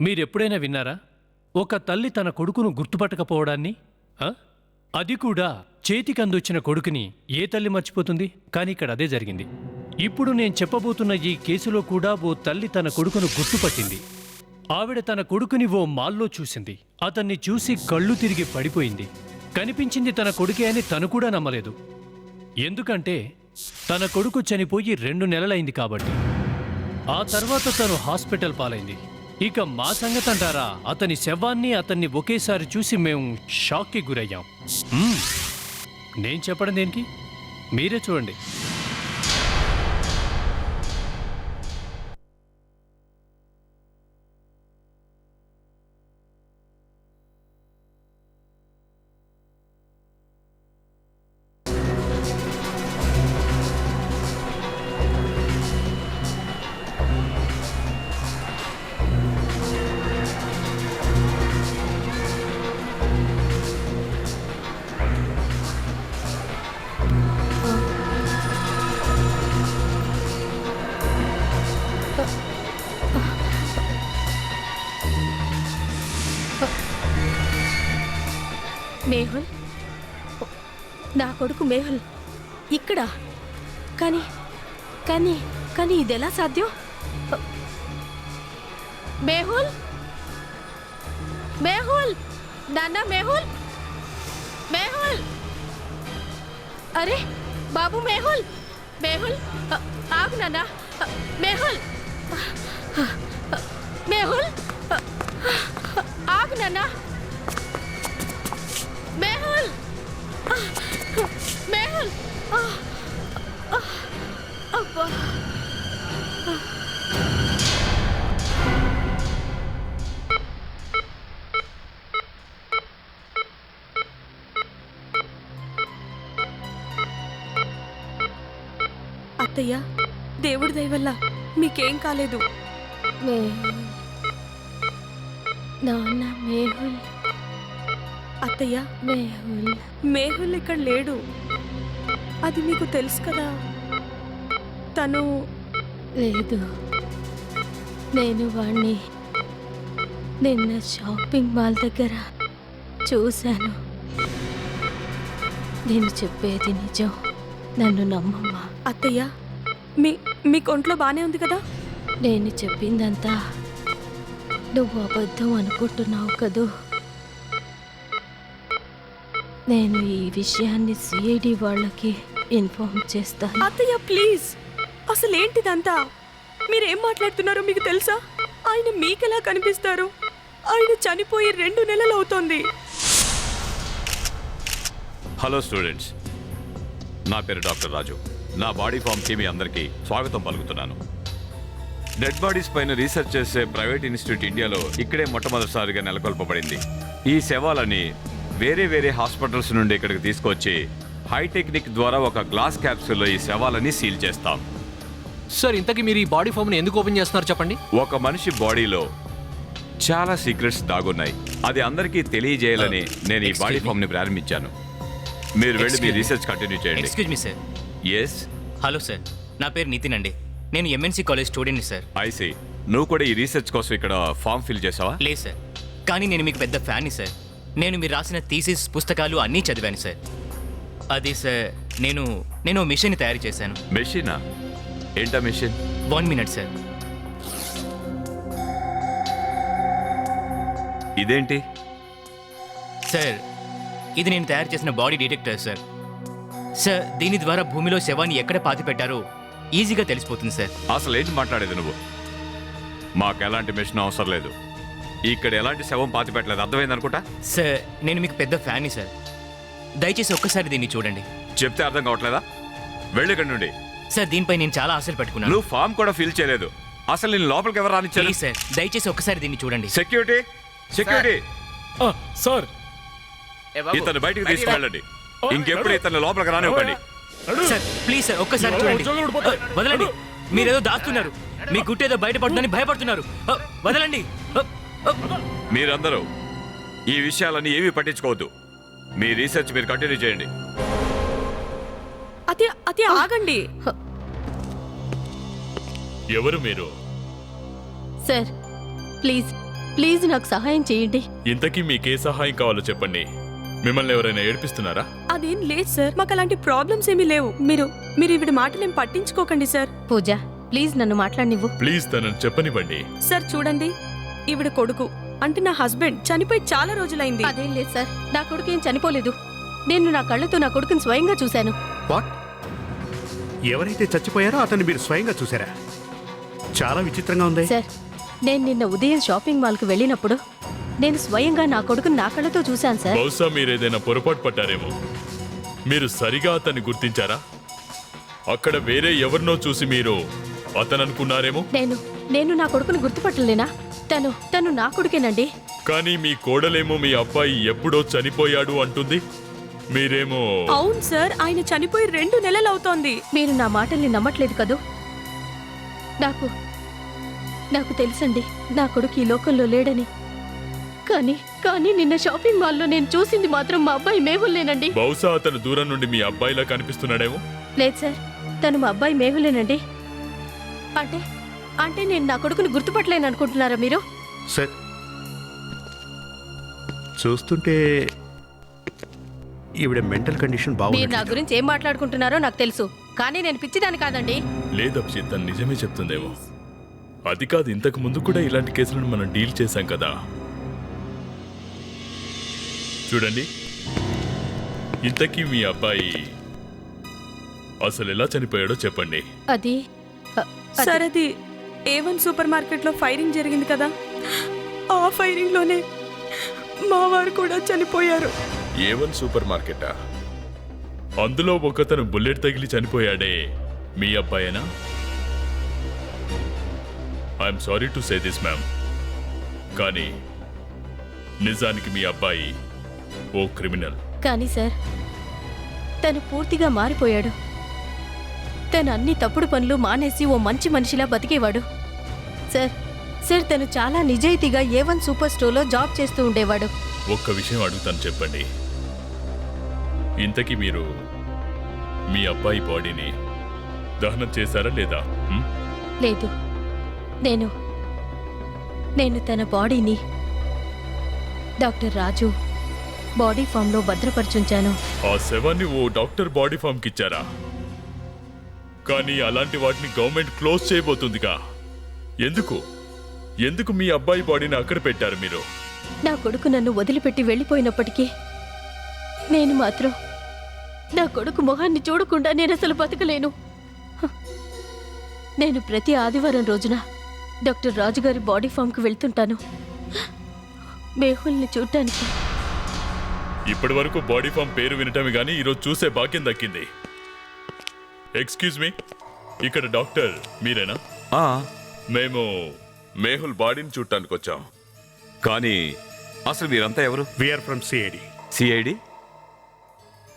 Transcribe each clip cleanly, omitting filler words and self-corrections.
మీరెప్పుడైనా విన్నారా ఒక తల్లి తన కొడుకును గుర్తుపట్టకపోవడాన్ని? అది కూడా చేతికి అందొచ్చిన కొడుకుని ఏ తల్లి మర్చిపోతుంది? కానీ ఇక్కడ అదే జరిగింది. ఇప్పుడు నేను చెప్పబోతున్న ఈ కేసులో కూడా ఓ తల్లి తన కొడుకును గుర్తుపట్టింది. ఆవిడ తన కొడుకుని ఓ మాల్లో చూసింది. అతన్ని చూసి కళ్ళు తిరిగి పడిపోయింది. కనిపించింది తన కొడుకే అని తను కూడా నమ్మలేదు. ఎందుకంటే తన కొడుకు చనిపోయి 2 నెలలైంది కాబట్టి. ఆ తర్వాత తను హాస్పిటల్ పాలైంది. ఇక మా సంగతి అంటారా, అతని శవాన్ని అతన్ని ఒకేసారి చూసి మేము షాక్కి గురయ్యాం. నేను చెప్పడం దేనికి, మీరే చూడండి. మేహుల్, నా కొడుకు మేహుల్ ఇక్కడ. కానీ కానీ కానీ ఇదెలా సాధ్యం? మేహుల్, మేహుల్, నాన్న మేహుల్, మేహుల్, అరే బాబు మేహుల్, మేహుల్ ఆగు నాన్న, మేహుల్, మేహుల్ ఆగు నాన్న, మేహుల్, మేహుల్, అబ్బా. అత్తయ్య, దేవుడి దయ వల్ల మీకేం కాలేదు. నాన్న మేహుల్. అత్తయ్య, మేహుల్ మేహుల్ ఇక్కడ లేడు. అది మీకు తెలుసు కదా. తను లేదు. నేను వాణ్ణి నిన్న షాపింగ్ మాల్ దగ్గర చూశాను. నేను చెప్పేది నిజం, నన్ను నమ్మమ్మా. అత్తయ్య, మీకు ఒంట్లో బానే ఉంది కదా? నేను చెప్పిందంతా నువ్వు అబద్ధం అనుకుంటున్నావు కదూ. నేను ఈ విషయాన్ని సిఐడి వాళ్ళకి ఇన్ఫార్మ్ చేస్తాను. అత్తయ్య ప్లీజ్, అసలు ఏంటిదంతా? మీరేం మాట్లాడుతున్నారో మీకు తెలుసా? ఆయన మీకెలా కనిపిస్తారు? ఆయన చనిపోయి 2 నెలలు అవుతోంది. హలో స్టూడెంట్స్, నా పేరు డాక్టర్ రాజు. నా బాడీ ఫామ్కి మీ అందరికీ స్వాగతం పలుకుతున్నాను. డెడ్ బాడీస్ పైన రీసెర్చ్ చేసే ప్రైవేట్ ఇన్స్టిట్యూట్ ఇండియాలో ఇక్కడే మొట్టమొదటిసారిగా నెలకొల్పబడింది. ఈ శవాలని వేరే హాస్పిటల్స్ నుండి ఇక్కడికి తీసుకొచ్చి హై టెక్నిక్ ద్వారా ఒక గ్లాస్ క్యాప్సూల్లో ఈ శవాలని సీల్ చేస్తాం. సార్, ఇంతకీ మీరు ఈ బాడీ ఫామ్ని ఎందుకు ఓపెన్ చేస్తున్నారు చెప్పండి? ఒక మనిషి బాడీలో చాలా సీక్రెట్స్ దాగున్నాయి. అది అందరికీ తెలియజేయాలని నేను ఈ బాడీ ఫామ్ని ప్రారంభించాను. మీరు వెళ్ళి మీ రీసెర్చ్ కంటిన్యూ చేయండి. Excuse me sir. Yes. Hello sir, నా పేరు నితిన్ అండి. నేను ఎంఎన్సీ కాలేజ్ స్టూడెంట్ని సార్. ఐసీ. నువ్వు కూడా ఈ రీసెర్చ్ కోసం ఇక్కడ ఫామ్ ఫిల్ చేసావా? లేదు సార్, కానీ నేను మీకు పెద్ద ఫ్యాన్ని సార్. నేను మీరు రాసిన థీసిస్ పుస్తకాలు అన్నీ చదివాను సార్. అది సార్, నేను మిషన్ని తయారు చేశాను. మెషినా? ఏంటా మెషిన్? 1 minute sir. ఇదేంటి సార్? ఇది నేను తయారు చేసిన బాడీ డిటెక్టర్ సార్. సార్, దీని ద్వారా భూమిలో శవాన్ని ఎక్కడ పాతి పెట్టారో ఈజీగా తెలిసిపోతుంది సార్. అసలు ఏంటి మాట్లాడేది నువ్వు? మాకు ఎలాంటి మెషిన్ అవసరం లేదు. ఇక్కడ ఎలాంటి శవం పాతి పెట్టలేదు, అర్థమైంది అనుకుంటా. సార్, నేను మీకు పెద్ద ఫ్యాన్ని సార్. దయచేసి ఒక్కసారి దీన్ని చూడండి. చెప్తే అర్థం కావట్లేదా? వెళ్ళి ఇక్కడ నుండి. సార్, దీనిపై నేను చాలా ఆశలు పెట్టుకున్నాను. నువ్వు ఫామ్ కూడా ఫిల్ చేయలేదు. అసలు నేను లోపలికి ఎవరు రానిచ్చారు? ప్లీజ్ సార్, దయచేసి ఒక్కసారి దీన్ని చూడండి. సెక్యూరిటీ, సెక్యూరిటీ సార్, ఇతను బయటికి తీసుకెళ్ళండి. ఇంకెప్పుడు ఇతను లోపలికి రానివ్వండి. సార్ ప్లీజ్ సార్, ఒక్కసారి చూడండి. వదలండి, మీరేదో దాస్తున్నారు. మీ గుట్టేదో బయటపడుతుందని భయపడుతున్నారు. వదలండి. మీరందరూ ఈ విషయాలన్నీ ఏమీ పట్టించుకోవద్దు. మీ రీసెర్చ్ మీరు కంటిన్యూ చేయండి. అతి ఆగండి. ఎవరు మీరు? సార్ ప్లీజ్ ప్లీజ్ నాకు సహాయం చేయండి. ఇంతకీ మీకే సహాయం కావాలో చెప్పండి. మిమ్మల్ని ఎవరైనా ఏడిపిస్తున్నారా? అదేం లేదు సార్, మాకు అలాంటి ప్రాబ్లమ్స్ ఏమీ లేవు. మీరు ఈవిడ మాటలేం పట్టించుకోకండి సార్. పూజ, ప్లీజ్ నన్ను మాట్లాడనివ్వు. ప్లీజ్ తనని చెప్పనివ్వండి. సార్ చూడండి, ఈవిడ కొడుకు అంటే నా హస్బెండ్ చనిపోయి చాలా రోజులైంది. అదేం లేదు సార్, నా కొడుకు ఏం చనిపోలేదు. నేను నా కళ్ళతో నా కొడుకుని స్వయంగా చూశాను. వాట్? ఎవరైతే చచ్చిపోయారో అతన్ని మీరు స్వయంగా చూసారా? చాలా విచిత్రంగా ఉంది. సార్, నేను నిన్న ఉదయం షాపింగ్ మాల్కు వెళ్ళినప్పుడు నేను స్వయంగా నా కొడుకుని నా కళ్ళతో చూశాను సార్. బహుశా మీరేదైనా పొరపాటు పట్టారేమో. మీరు సరిగా అతన్ని గుర్తించారా? అక్కడ వేరే ఎవరినో చూసి మీరు అతను అనుకున్నారేమో. నేను నా కొడుకుని గుర్తుపట్టలేనా? తను నా కొడుకేనండి. కానీ మీ కోడలేమో మీ అబ్బాయి ఎప్పుడో చనిపోయాడు అంటుంది. మీరేమో. అవును సార్, ఆయన చనిపోయి 2 నెలలు అవుతోంది. మీరు నా మాటల్ని నమ్మట్లేదు కదూ? నాకు తెలుసండి నా కొడుకు ఈ లోకంలో లేడని. కానీ నిన్న షాపింగ్ మాల్లో నేను చూసింది మాత్రం మా అబ్బాయి మేహుల్లేనండి. బహుశా అతను దూరం నుండి మీ అబ్బాయిలా కనిపిస్తున్నాడేమో. లేదు సార్, తను మా అబ్బాయి మేహులేనండి. అంటే నేను నా కొడుకుని గుర్తుపట్టలేను అనుకుంటున్నారా మీరు? సార్, చూస్తుంటే ఈవిడ మెంటల్ కండిషన్ మీరు నా బాగుంది. గురించి ఏం మాట్లాడుకుంటున్నారో నాకు తెలుసు, కానీ నేను పిచ్చిదాన్ని కాదండి. లేదప్షిత్, తను నిజమే చెప్తుందేమో. అది కాదు, ఇంతకు ముందు కూడా ఇలాంటి కేసులను మనం డీల్ చేశాం కదా. చూడండి, ఇంతకీ మీ అబ్బాయి అసలు ఎలా చనిపోయాడో చెప్పండి. అది సార్, అది A1 సూపర్ మార్కెట్ లో ఫైరింగ్ జరిగింది కదా, ఆ ఫైరింగ్ లోనే మా వారు కూడా చనిపోయారు. A1 super మార్కెటా? అందులో ఒకతను బుల్లెట్ తగిలి చనిపోయాడే, మీ అబ్బాయేనా? I'm sorry to say this ma'am, కానీ నిజానికి మీ అబ్బాయి ఓ క్రిమినల్. కానీ సార్, తను పూర్తిగా మారిపోయాడు. తను అన్ని తప్పుడు పనులు మానేసి ఓ మంచి మనిషిలా బతికేవాడు. సార్ తను చాలా నిజాయితీగా A1 సూపర్ స్టోర్లో జాబ్ చేస్తూ ఉండేవాడు. ఒక్క విషయం అడుగుతాను, చెప్పండి. ఇంతకీ మీరు మీ అబ్బాయి బాడీని దహనం చేశారా లేదా? లేదు, నేను తన బాడీని డాక్టర్ రాజు బాడీ ఫామ్లో భద్రపరుచుంచాను. ఆ శవాన్ని ఓ డాక్టర్ బాడీ ఫామ్కి ఇచ్చారా? కానీ అలాంటి వాటిని గవర్నమెంట్ క్లోజ్ చేయబోతుందిగా. ఎందుకు మీ అబ్బాయి బాడీని అక్కడ పెట్టారు మీరు? నా కొడుకు నన్ను వదిలిపెట్టి వెళ్ళిపోయినప్పటికీ నేను మాత్రం నా కొడుకు మొహాన్ని చూడకుండా నేను అసలు బతకలేను. నేను ప్రతి ఆదివారం రోజున డాక్టర్ రాజుగారి బాడీ ఫామ్కి వెళ్తుంటాను, మేహుల్ని చూడటానికి. ఇప్పటి వరకు బాడీ ఫామ్ పేరు వినటమే గానీ ఈరోజు చూసే భాగ్యం దక్కింది. ఎక్స్క్యూజ్ మీ, ఇక్కడ డాక్టర్ మీరేనా? మేము మేహుల్ బాడీని చూడటానికి వచ్చాం. కానీ అసలు మీరంతా ఎవరు? We are from CID. సిఐడి?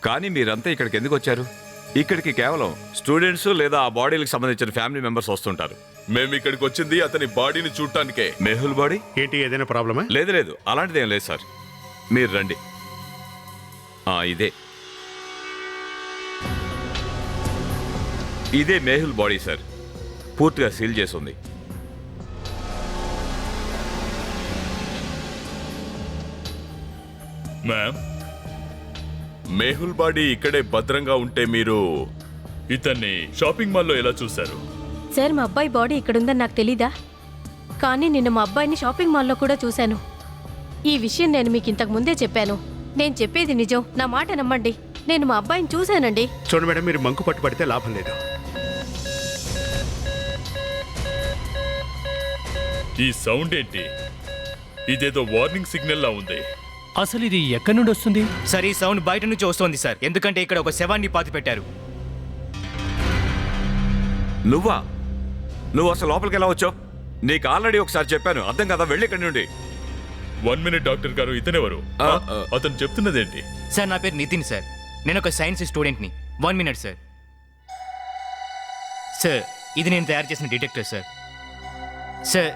కానీ మీరంతా ఇక్కడికి ఎందుకు వచ్చారు? ఇక్కడికి కేవలం స్టూడెంట్స్ లేదా ఆ బాడీలకు సంబంధించిన ఫ్యామిలీ మెంబర్స్ వస్తుంటారు. మేము ఇక్కడికి వచ్చింది అతని బాడీని చూడటానికే. మెహుల్ బాడీ? ఏంటి, ఏదైనా ప్రాబ్లమా? లేదు, అలాంటిదేం లేదు సార్. మీరు రండి. ఇదే మెహుల్ బాడీ సార్, పూర్తిగా సీల్ చేసి ఉంది. మ్యామ్, మేహుల్ బాడీ ఇక్కడే భద్రంగా ఉంటే మీరు ఇతన్ని షాపింగ్ మాల్లో ఎలా చూశారు? సార్, మా అబ్బాయి బాడీ ఇక్కడుందని నాకు తెలీదా? కానీ నిన్న మా అబ్బాయిని షాపింగ్ మాల్లో కూడా చూశాను. ఈ విషయం నేను మీకు ఇంతకు ముందే చెప్పాను. నేను చెప్పేది నిజం, నా మాట నమ్మండి. నేను మా అబ్బాయిని చూశానండి. చూడండి మేడం, మీరు మంకు పట్టుబడితే లాభం లేదు. ఈ సౌండ్ ఏంటి? ఇదేదో వార్నింగ్ సిగ్నల్ లా ఉంది. అసలు ఇది ఎక్కడి నుండి వస్తుంది? సార్, ఈ సౌండ్ బయట నుంచి వస్తోంది సార్, ఎందుకంటే ఇక్కడ ఒక శవాన్ని పాతి పెట్టారు. నువ్వు అసలు లోపలికి ఎలా వచ్చావు? నీకు ఆల్రెడీ ఒకసారి చెప్పాను, అర్థం కదా, వెళ్ళి ఇక్కడి నుండి. 1 మినిట్ డాక్టర్ గారు, ఇతనెవరు? అతను చెప్తున్నదేంటి? సార్, నా పేరు నితిన్ సార్, నేను ఒక సైన్స్ స్టూడెంట్ని. 1 మినిట్ సార్. సార్, ఇది నేను తయారు చేసిన డిటెక్టర్ సార్. సార్,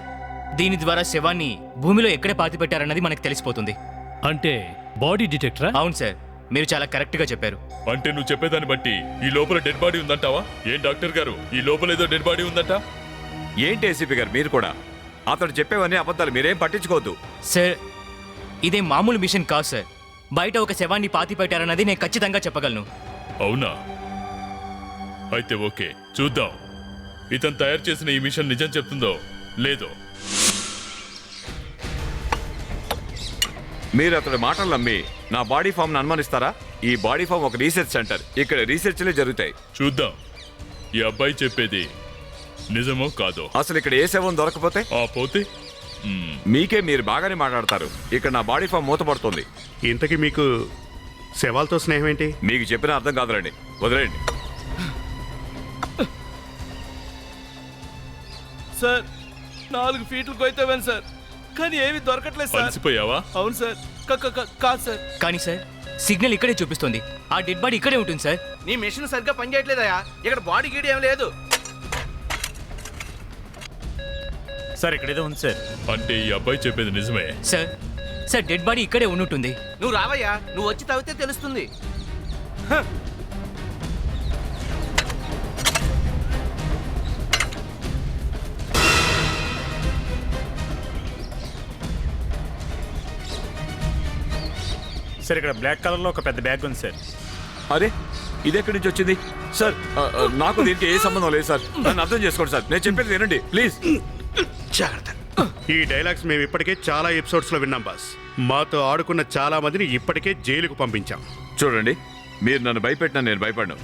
దీని ద్వారా శవాన్ని భూమిలో ఎక్కడ పాతి పెట్టారన్నది మనకు తెలిసిపోతుంది. అంటే బాడీ డిటెక్టరా? అవును సార్, మీరు చాలా కరెక్ట్గా చెప్పారు. అంటే నువ్వు చెప్పేదాన్ని బట్టి ఈ లోపల డెడ్ బాడీ ఉందంటావా? ఏం డాక్టర్ గారు, ఈ లోపల ఏదో డెడ్ బాడీ ఉందంట? ఏంటి ఏసీపీ గారు మీరు కూడా? అతడు చెప్పేవన్నీ అబద్ధాలు, మీరేం పట్టించుకోవద్దు. సార్ ఇదే మామూలు మిషన్ కాదు సార్. బయట ఒక శవాన్ని పాతి పెట్టారన్నది నేను ఖచ్చితంగా చెప్పగలను. అవునా? అయితే ఓకే, చూద్దాం ఇతను తయారు చేసిన ఈ మిషన్ నిజం చెప్తుందో లేదో. మీరు అతడి మాటలు నమ్మి నా బాడీ ఫామ్ను అనుమానిస్తారా? ఈ బాడీ ఫామ్ ఒక రీసెర్చ్ సెంటర్. ఇక్కడ రీసెర్చ్లే జరుగుతాయి. చూద్దాం ఈ అబ్బాయి చెప్పేది నిజమో కాదో. అసలు ఇక్కడ ఏ శవం దొరకపోతే ఆ పోతే మీకే మీరు బాగానే మాట్లాడతారు. ఇక్కడ నా బాడీ ఫామ్ మూతపడుతుంది. ఇంతకీ మీకు శవాలతో స్నేహం ఏంటి? మీకు చెప్పిన అర్థం కాదురండి, వదిలేయండి. సార్ 4 ఫీట్లు కొయ్యతాను సార్, కానీ ఏమీ దొరకట్లేదు సార్. అలసిపోయావా? అవును సార్. కాదు సార్. కానీ సార్ సిగ్నల్ ఇక్కడే చూపిస్తుంది. ఆ డెడ్ బాడీ ఇక్కడే ఉంటుంది సార్. నీ మిషన్ సరిగ్గా పనిచేయట్లేదయా. ఇక్కడ బాడీ గీడి ఏం లేదు సార్. ఇక్కడేదో ఉంది సార్. అంటే ఈ అబ్బాయి చెప్పేది నిజమే. సార్ సార్ డెడ్ బాడీ ఇక్కడే ఉన్నట్టుంది. నువ్వు రావయ్యా, నువ్వు వచ్చి తవ్వితే తెలుస్తుంది. సార్ ఇక్కడ బ్లాక్ కలర్లో ఒక పెద్ద బ్యాగ్ ఉంది సార్. అరే ఇది ఎక్కడి నుంచి వచ్చింది సార్? నాకు దీనికి ఏ సంబంధం లేదు సార్. నన్ను అర్థం చేసుకోండి సార్. నేను చెప్పేది వినండి ప్లీజ్. జాగ్రత్త. ఈ డైలాగ్స్ మేము ఇప్పటికే చాలా ఎపిసోడ్స్ లో విన్నాం బాస్. మాతో ఆడుకున్న చాలా మందిని ఇప్పటికే జైలుకు పంపించాం. చూడండి, మీరు నన్ను భయపెట్టినా నేను భయపడను.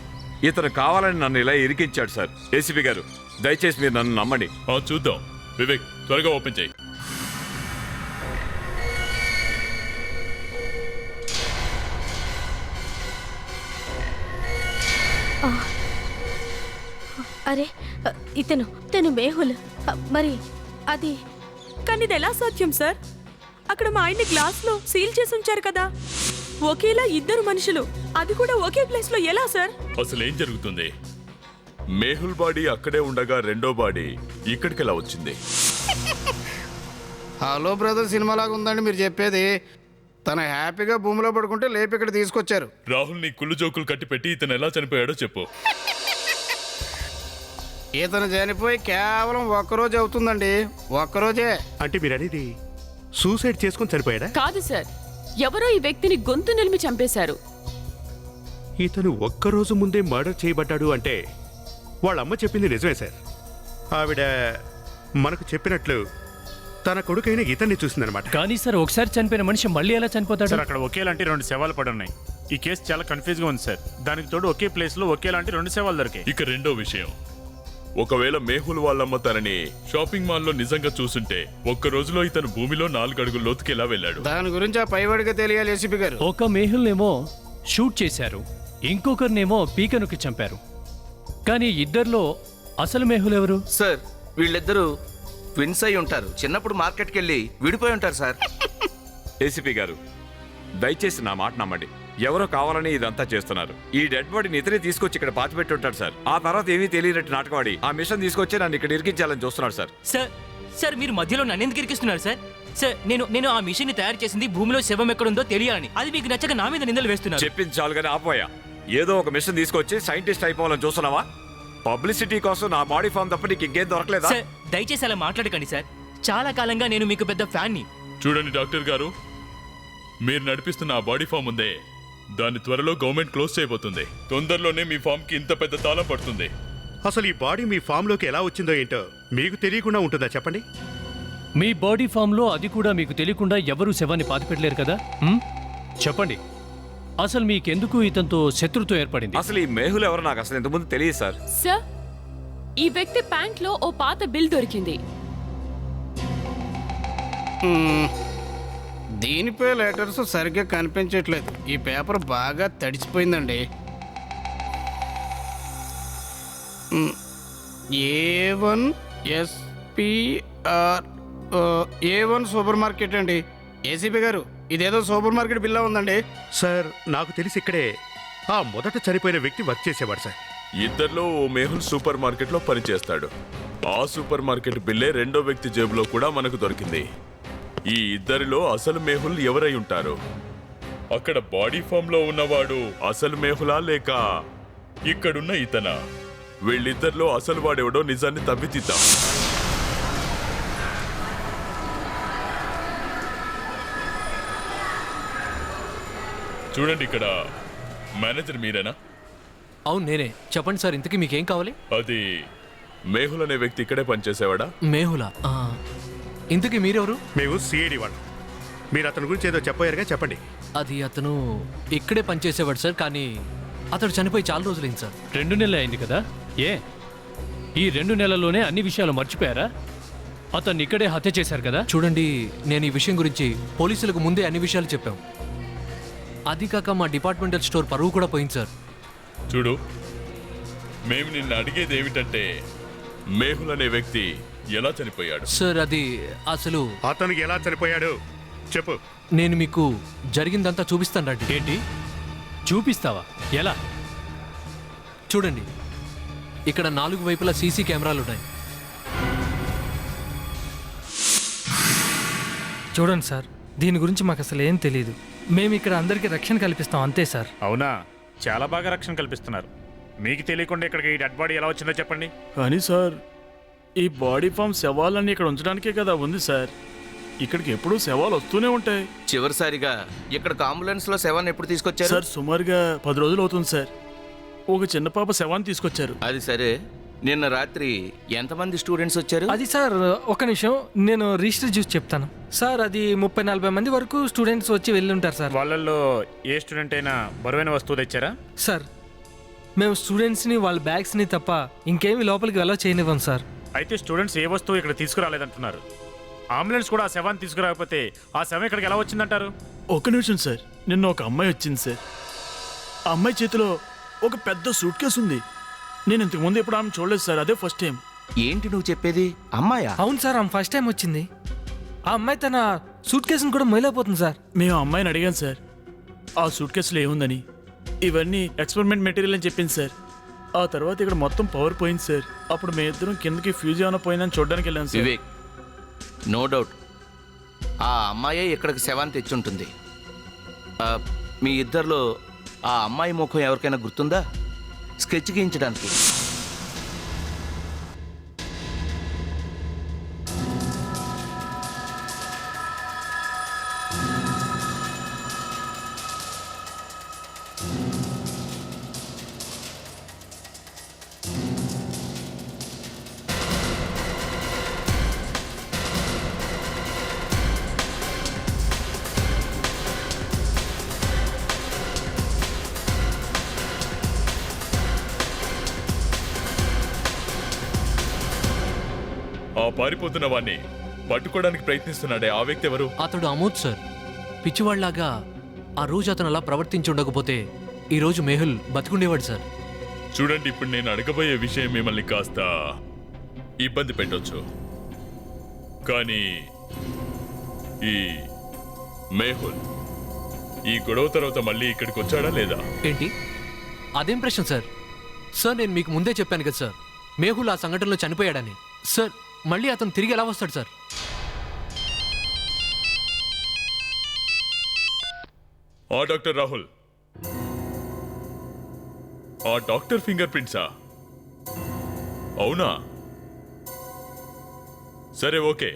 ఇతను కావాలని నన్ను ఇలా ఇరికించాడు సార్. ఏసీపీ గారు దయచేసి మీరు నన్ను నమ్మండి. చూద్దాం. వివేక్ త్వరగా ఓపెన్ చేయి. అరే ఇతను మేహుల్. మరి అది కానీ ఇది ఎలా సాధ్యం సార్? అక్కడ మా ఆయన్ని గ్లాస్లో సీల్ చేసి ఉంచారు కదా. ఒకేలా 2 మనుషులు, అది కూడా ఒకే ప్లేస్ లో ఎలా సార్? అసలు ఏం జరుగుతుంది? మేహుల్ బాడీ అక్కడే ఉండగా రెండో బాడీ ఇక్కడికి ఎలా వచ్చింది? హలో బ్రదర్ సినిమాలాగా ఉందండి మీరు చెప్పేది. తను హ్యాపీగా భూమిలో పడుకుంటే లేపి ఇక్కడ తీసుకొచ్చారు. రాహుల్ నీ కుళ్ళు జోకులు కట్టి పెట్టి ఇతను ఎలా చనిపోయాడో చెప్పు. ఇతను చనిపోయి కేవలం ఒక్కరోజు అవుతుందండి. ఒక్కరోజే. అంటే మీరు అనేది సూసైడ్ చేసుకొని చనిపోయాడా? కాదు సార్, ఎవరో ఈ వ్యక్తిని గొంతు నిలిమి చంపేశారు. ఇతను ఒక్కరోజు ముందే మర్డర్ చేయబడ్డాడు అంటే వాళ్ళ అమ్మ చెప్పింది నిజమే సార్. ఆవిడ మనకు చెప్పినట్లు తన కొడుకైన ఇతన్ని చూసిందనమాట. కానీ సార్ ఒకసారి చనిపోయిన మనిషి మళ్ళీ ఎలా చనిపోతాడు? సార్ అక్కడ ఒకేలాంటి 2 శవాలు పడి ఉన్నాయి. ఈ కేసు చాలా కన్ఫ్యూజ్ గా ఉంది సార్. దానికి తోడు ఒకే ప్లేస్ లో ఒకేలాంటి 2 శవాలు దొరికాయి. ఇక రెండో విషయం, ఒకవేళ మేహుల్ వాళ్ళమ్మ తనని షాపింగ్ మాల్ లో నిజంగా చూసుంటే ఒక్క రోజులో ఇతను భూమిలో 4 అడుగుల లోతుకి ఎలా వెళ్ళాడు? దాని గురించి ఆ పైవాడిగా తెలియాలి ఏసీపీ గారు. ఒక మేహుల్నేమో షూట్ చేశారు, ఇంకొకరినేమో పీకనుకి చంపారు. కానీ ఇద్దరిలో అసలు మేహుల్ ఎవరు? సార్ వీళ్ళిద్దరూ ట్విన్స్ అయి ఉంటారు. చిన్నప్పుడు మార్కెట్కి వెళ్ళి విడిపోయి ఉంటారు సార్. ఏసీపీ గారు దయచేసి నా మాట నమ్మండి. ఎవరో కావాలని ఇదంతా చేస్తున్నారు. ఈ డెడ్ బాడీని ఇతనే తీసుకొచ్చి ఇక్కడ పాతిపెట్టి ఉంటాడు సార్. ఆ తర్వాత ఏమీ తెలియనట్టు నాటకవాడి ఆ మిషన్ తీసుకొచ్చి నన్ను ఇక్కడ ఇరికించాలని చూస్తున్నాడు సార్. సార్ మీరు మధ్యలో నన్ను ఎందుకు ఇరికిస్తున్నారు సార్? సార్ నేను ఆ మిషన్ ని తయారు చేసింది భూమిలో శవం ఎక్కడుందో తెలియాలని. అది మీకు నచ్చక నా మీద నిందలు వేస్తున్నారు. చెప్పింది చాలుగానే ఆపోయా. ఏదో ఒక మిషన్ తీసుకొచ్చి సైంటిస్ట్ అయిపోవాలని చూస్తున్నావా? పబ్లిసిటీ కోసం నా బాడీ ఫామ్ తప్ప నీకు ఇంకేం దొరకలేదా? సార్ దయచేసి అలా మాట్లాడకండి సార్. చాలా కాలంగా నేను మీకు పెద్ద ఫ్యాన్ని. చూడండి డాక్టర్ గారు, మీరు నడిపిస్తున్న ఆ బాడీ ఫామ్ ఉందే, దాన్ని త్వరలో గవర్నమెంట్ క్లోజ్ చేయబోతుంది. తొందరలోనే మీ ఫామ్ కి ఇంత పెద్ద తాళం పడుతుంది. అసలు ఈ బాడీ మీ ఫామ్ లోకి ఎలా వచ్చిందో ఏంటో మీకు తెలియకుండా ఉంటుందా చెప్పండి? మీ బాడీ ఫామ్లో అది కూడా మీకు తెలియకుండా ఎవరూ శవాన్ని పాతిపెట్టలేరు కదా. చెప్పండి, అసలు మీకెందుకు ఇతనితో శత్రుత్వం ఏర్పడింది? అసలు ఈ మేహుల్ ఎవరో నాకు అసలు ఇంతకుముందు తెలియదు సార్. సార్ ఈ వ్యక్తి ప్యాంట్ లో ఓ పాత బిల్ దొరికింది. దీనిపై లెటర్స్ సరిగ్గా కనిపించట్లేదు. ఈ పేపర్ బాగా తడిచిపోయిందండి. A1 SPR A1 super market అండి. ఏసీపీ గారు ఇదేదో సూపర్ మార్కెట్ బిల్లా ఉందండి. సార్ నాకు తెలిసి ఇక్కడే ఆ మొదట చనిపోయిన వ్యక్తి వర్క్ చేసేవాడు సార్. ఇద్దరిలో ఓ మేహుల్ సూపర్ మార్కెట్ లో పనిచేస్తాడు. ఆ సూపర్ మార్కెట్ బిల్లే రెండో వ్యక్తి జేబులో కూడా మనకు దొరికింది. ఈ ఇద్దరిలో అసలు మేహుల్ ఎవరై ఉంటారు? అక్కడ బాడీ ఫామ్ లో ఉన్నవాడు అసలు మేహులా లేక ఇక్కడున్న ఇతనా? వీళ్ళిద్దరిలో అసలు వాడెవడో నిజాన్ని తవ్వితీద్దాం. చూడండి, ఇక్కడ మేనేజర్ మీరేనా? అవును నేనే. చెప్పండి సార్, ఇంతకీ మీకేం కావాలి? అది మేహుల్ అనే వ్యక్తి ఇక్కడే పనిచేసేవాడా? మేహులా? ఇంతకీ మీరెవరు? మేము సిఐడి వాళ్ళం. మీరు అతని గురించి ఏదో చెప్పారుగా, చెప్పండి. అది అతను ఇక్కడే పనిచేసేవాడు సార్, కానీ అతడు చనిపోయి చాలా రోజులైంది సార్. 2 నెలలు అయింది కదా? ఈ 2 నెలల్లోనే అన్ని విషయాలు మర్చిపోయారా? అతన్ని ఇక్కడే హత్య చేశారు కదా? చూడండి, నేను ఈ విషయం గురించి పోలీసులకు ముందే అన్ని విషయాలు చెప్పాం. అది కాక మా డిపార్ట్మెంటల్ స్టోర్ పరువు కూడా పోయింది సార్. చూడు, మేము నిన్ను అడిగేది ఏమిటంటే మేహుల్ అనే వ్యక్తి ఎలా చనిపోయాడు? సార్ అది అసలు అతనికి ఎలా చనిపోయాడు చెప్పు. నేను మీకు జరిగిందంతా చూపిస్తాను రండి. ఏంటి చూపిస్తావా? ఎలా? చూడండి, ఇక్కడ 4 వైపులా సీసీ కెమెరాలు ఉన్నాయి. చూడండి సార్, దీని గురించి మాకు అసలు ఏం తెలియదు. మేము ఇక్కడ అందరికీ రక్షణ కల్పిస్తాం అంతే సార్. అవునా? చాలా బాగా రక్షణ కల్పిస్తున్నారు. మీకు తెలియకుండా ఇక్కడికి ఈ డెడ్ బాడీ ఎలా వచ్చిందో చెప్పండి. కానీ సార్, ఈ బాడీ ఫామ్ శవాలన్నీ ఇక్కడ ఉంచడానికే కదా ఉంది సార్. ఇక్కడికి ఎప్పుడూ శవాలు వస్తూనే ఉంటాయి. చివరిసారిగా ఇక్కడికి అంబులెన్స్ లో శవాన్ని ఎప్పుడు తీసుకొచ్చారు? సార్ సుమారుగా 10 రోజులు అవుతుంది సార్. ఒక చిన్న పాప శవాన్ని తీసుకొచ్చారు. అది సరే, నిన్న రాత్రి ఎంతమంది స్టూడెంట్స్ వచ్చారు? అది సార్, ఒక నిమిషం, నేను రిజిస్టర్ చూసి చెప్తాను సార్. అది 30-40 మంది వరకు స్టూడెంట్స్ వచ్చి వెళ్ళి ఉంటారు సార్. వాళ్ళల్లో ఏ స్టూడెంట్ అయినా బరువైన వస్తువు తెచ్చారా? సార్, మేము స్టూడెంట్స్ని వాళ్ళ బ్యాగ్స్ని తప్ప ఇంకేమి లోపలికి వెళ్ళ చేయనివ్వం సార్. అయితే స్టూడెంట్స్ ఏ వస్తువు ఇక్కడ తీసుకురాలేదంటున్నారు. అంబులెన్స్ కూడా ఆ శవాన్ని తీసుకురాకపోతే ఆ శవం ఇక్కడికి ఎలా వచ్చిందంటారు? ఒక నిమిషం సార్, నిన్న ఒక అమ్మాయి వచ్చింది సార్. ఆ అమ్మాయి చేతిలో ఒక పెద్ద సూట్ కేసు ఉంది. నేను ఇంతకు ముందు ఎప్పుడు ఆమె చూడలేదు సార్, అదే ఫస్ట్ టైం. ఏంటి నువ్వు చెప్పేది? అమ్మాయా? అవును సార్, ఆమె ఫస్ట్ టైం వచ్చింది. ఆ అమ్మాయి తన సూట్ కేసును కూడా మొయలేకపోతుంది సార్. మేము ఆ అమ్మాయిని అడిగాను సార్, ఆ సూట్ కేసులో ఏముందని. ఇవన్నీ ఎక్స్పెరిమెంట్ మెటీరియల్ అని చెప్పింది సార్. ఆ తర్వాత ఇక్కడ మొత్తం పవర్ పోయింది సార్. అప్పుడు మేము ఇద్దరం కిందకి ఫ్యూజ్ ఏమైనా పోయిందని చూడడానికి వెళ్ళాను సార్. వివేక్, నో డౌట్ ఆ అమ్మాయే ఇక్కడికి శవాన్ని తెచ్చుంటుంది. మీ ఇద్దరిలో ఆ అమ్మాయి ముఖం ఎవరికైనా గుర్తుందా? స్కెచ్ గీయించడానికి. ఆ పారిపోతున్న వాణ్ణి పట్టుకోవడానికి ప్రయత్నిస్తున్నాడే ఆ వ్యక్తి ఎవరు? అతడు అమోద్ సార్. పిచ్చివాళ్లాగా ఆ రోజు అతను అలా ప్రవర్తించి ఉండకపోతే ఈ రోజు మేహుల్ బతికుండేవాడు సార్. చూడండి, ఇప్పుడు నేను అడగబోయే విషయం మిమ్మల్ని కాస్త ఇబ్బంది పెట్టొచ్చు, కానీ ఈ మేహుల్ ఈ గొడవ తర్వాత మళ్ళీ ఇక్కడికి వచ్చాడా లేదా? ఏంటి అదేం ప్రశ్న సార్? సార్, నేను మీకు ముందే చెప్పాను కదా సార్, మేహుల్ ఆ సంఘటనలో చనిపోయాడని. సార్, మళ్ళీ అతను తిరిగి ఎలా వస్తాడు సార్? డాక్టర్ రాహుల్, ఆ డాక్టర్ ఫింగర్ ప్రింట్సా? అవునా? సరే, ఓకే.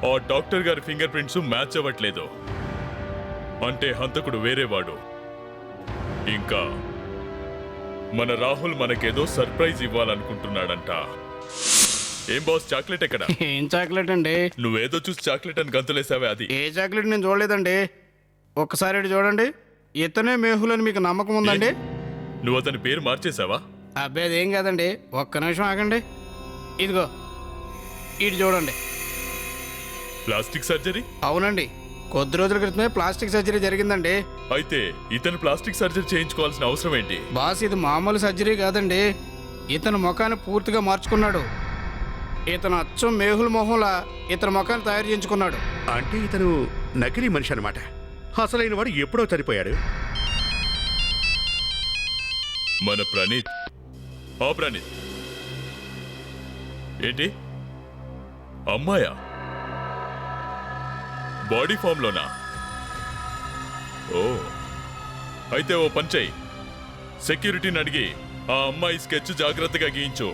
ఆ డాక్టర్ గారి ఫింగర్ ప్రింట్స్ మ్యాచ్ అవ్వట్లేదు అంటే హంతకుడు వేరేవాడు. ఇంకా మన రాహుల్ మనకేదో సర్ప్రైజ్ ఇవ్వాలనుకుంటున్నాడంట. ఏం బాస్, చాక్లెట్ ఎక్కడ? ఏం చాక్లెట్ అండి? నువ్వేదో చూసి చాక్లెట్ అని గంతులేసావే, అది ఏ చాక్లెట్ నేను చూడలేదండి. ఒక్కసారి ఇటు చూడండి. ఇతనే మేహుల్ అని మీకు నమ్మకం ఉందండి? నువ్వు అతని పేరు మార్చేసావా? అబ్బాయి అదేం కాదండి, ఒక్క నిమిషం ఆగండి. ఇదిగో ఇటు చూడండి. Plastic surgery? అవునండి, కొద్ది రోజుల క్రితమే ప్లాస్టిక్ సర్జరీ జరిగిందండి. అయితే ఇతను ప్లాస్టిక్ సర్జరీ చేయించుకోవాల్సిన అవసరం ఏంటి? బాస్, ఇది మామూలు సర్జరీ కాదండి. ఇతను ముఖాన్ని పూర్తిగా మార్చుకున్నాడు. ఇతను అచ్చం మేహుల్ మొహంలా ఇతను ముఖాన్ని తయారు చేయించుకున్నాడు. అంటే ఇతను నకిలీ మనిషి అనమాట. అసలైన వాడు ఎప్పుడో చనిపోయాడు. మన ప్రణీత్. ప్రణీత్ ఏంటి అమ్మాయా? బాడీ ఫామ్ లోనా? ఓ, అయితే ఓ పని చెయ్యి, సెక్యూరిటీని అడిగి ఆ అమ్మాయి స్కెచ్ జాగ్రత్తగా గీయించు,